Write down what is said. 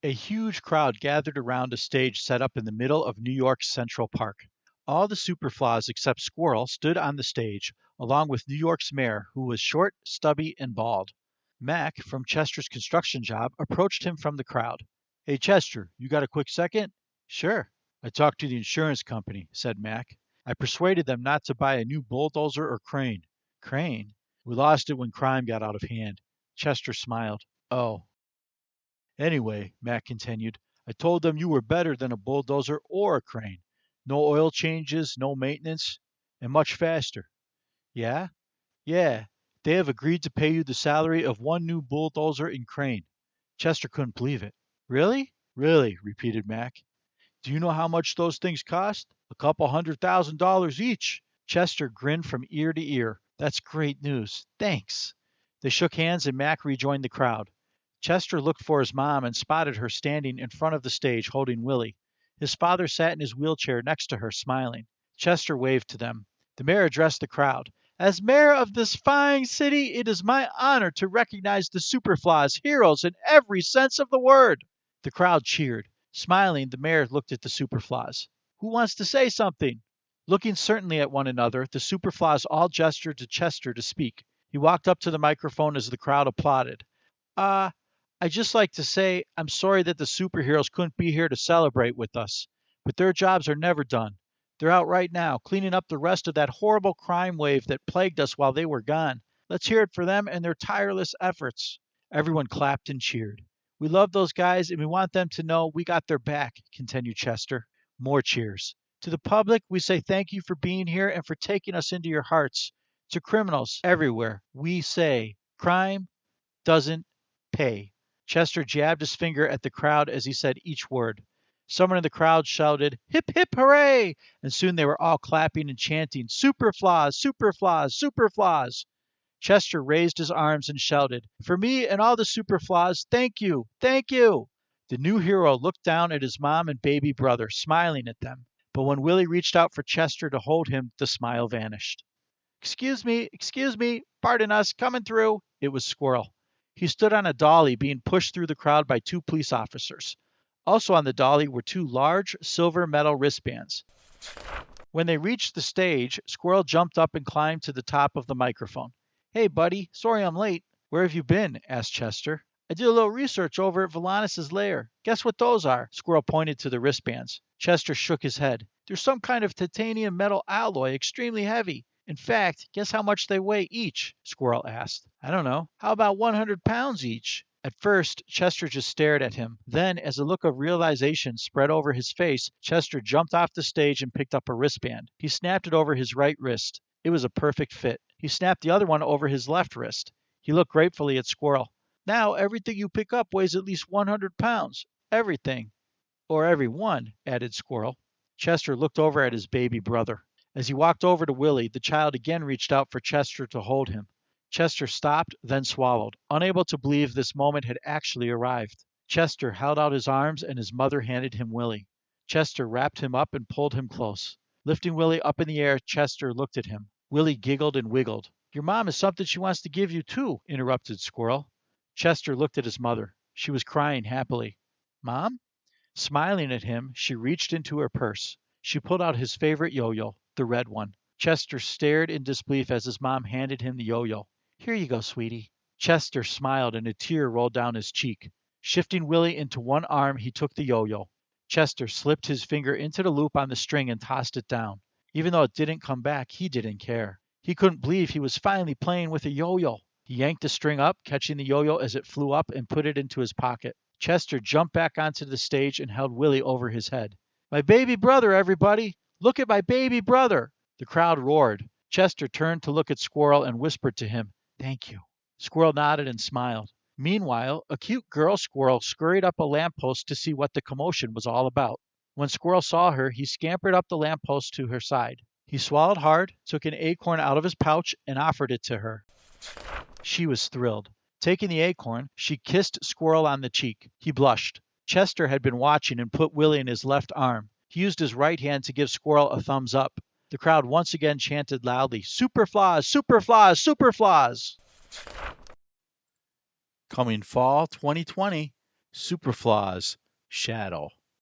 A huge crowd gathered around a stage set up in the middle of New York's Central Park. All the Superflaws except Squirrel stood on the stage, along with New York's mayor, who was short, stubby, and bald. Mac, from Chester's construction job, approached him from the crowd. Hey, Chester, you got a quick second? Sure. I talked to the insurance company, said Mac. I persuaded them not to buy a new bulldozer or crane. Crane? We lost it when crime got out of hand. Chester smiled. Oh, anyway, Mac continued, I told them you were better than a bulldozer or a crane. No oil changes, no maintenance, and much faster. Yeah? Yeah. They have agreed to pay you the salary of one new bulldozer and crane. Chester couldn't believe it. Really? Really, repeated Mac. Do you know how much those things cost? A couple $100,000 each. Chester grinned from ear to ear. That's great news. Thanks. They shook hands and Mac rejoined the crowd. Chester looked for his mom and spotted her standing in front of the stage holding Willie. His father sat in his wheelchair next to her, smiling. Chester waved to them. The mayor addressed the crowd. As mayor of this fine city, it is my honor to recognize the Superflies, heroes in every sense of the word. The crowd cheered. Smiling, the mayor looked at the Superflies. Who wants to say something? Looking certainly at one another, the Superflies all gestured to Chester to speak. He walked up to the microphone as the crowd applauded. Uh, I'd just like to say I'm sorry that the superheroes couldn't be here to celebrate with us, but their jobs are never done. They're out right now, cleaning up the rest of that horrible crime wave that plagued us while they were gone. Let's hear it for them and their tireless efforts. Everyone clapped and cheered. We love those guys and we want them to know we got their back, continued Chester. More cheers. To the public, we say thank you for being here and for taking us into your hearts. To criminals everywhere, we say crime doesn't pay. Chester jabbed his finger at the crowd as he said each word. Someone in the crowd shouted, Hip, hip, hooray! And soon they were all clapping and chanting, Superflaws, Superflaws, Superflaws. Chester raised his arms and shouted, For me and all the Superflaws, thank you, thank you. The new hero looked down at his mom and baby brother, smiling at them. But when Willie reached out for Chester to hold him, the smile vanished. Excuse me, pardon us, coming through. It was Squirrel. He stood on a dolly being pushed through the crowd by two police officers. Also on the dolly were two large silver metal wristbands. When they reached the stage, Squirrel jumped up and climbed to the top of the microphone. Hey, buddy, sorry I'm late. Where have you been? Asked Chester. I did a little research over at Volanus's lair. Guess what those are? Squirrel pointed to the wristbands. Chester shook his head. They're some kind of titanium metal alloy, extremely heavy. In fact, guess how much they weigh each? Squirrel asked. I don't know. How about 100 pounds each? At first, Chester just stared at him. Then, as a look of realization spread over his face, Chester jumped off the stage and picked up a wristband. He snapped it over his right wrist. It was a perfect fit. He snapped the other one over his left wrist. He looked gratefully at Squirrel. Now, everything you pick up weighs at least 100 pounds. Everything. Or every one, added Squirrel. Chester looked over at his baby brother. As he walked over to Willie, the child again reached out for Chester to hold him. Chester stopped, then swallowed, unable to believe this moment had actually arrived. Chester held out his arms and his mother handed him Willie. Chester wrapped him up and pulled him close. Lifting Willie up in the air, Chester looked at him. Willie giggled and wiggled. Your mom has something she wants to give you, too, interrupted Squirrel. Chester looked at his mother. She was crying happily. Mom? Smiling at him, she reached into her purse. She pulled out his favorite yo-yo, the red one. Chester stared in disbelief as his mom handed him the yo-yo. Here you go, sweetie. Chester smiled and a tear rolled down his cheek. Shifting Willie into one arm, he took the yo-yo. Chester slipped his finger into the loop on the string and tossed it down. Even though it didn't come back, he didn't care. He couldn't believe he was finally playing with a yo-yo. He yanked the string up, catching the yo-yo as it flew up and put it into his pocket. Chester jumped back onto the stage and held Willie over his head. My baby brother, everybody! Look at my baby brother! The crowd roared. Chester turned to look at Squirrel and whispered to him, Thank you. Squirrel nodded and smiled. Meanwhile, a cute girl squirrel scurried up a lamppost to see what the commotion was all about. When Squirrel saw her, he scampered up the lamppost to her side. He swallowed hard, took an acorn out of his pouch, and offered it to her. She was thrilled. Taking the acorn, she kissed Squirrel on the cheek. He blushed. Chester had been watching and put Willie in his left arm. He used his right hand to give Squirrel a thumbs up. The crowd once again chanted loudly, Superflaws, Superflaws, Superflaws! Coming fall 2020. Superfla's shadow.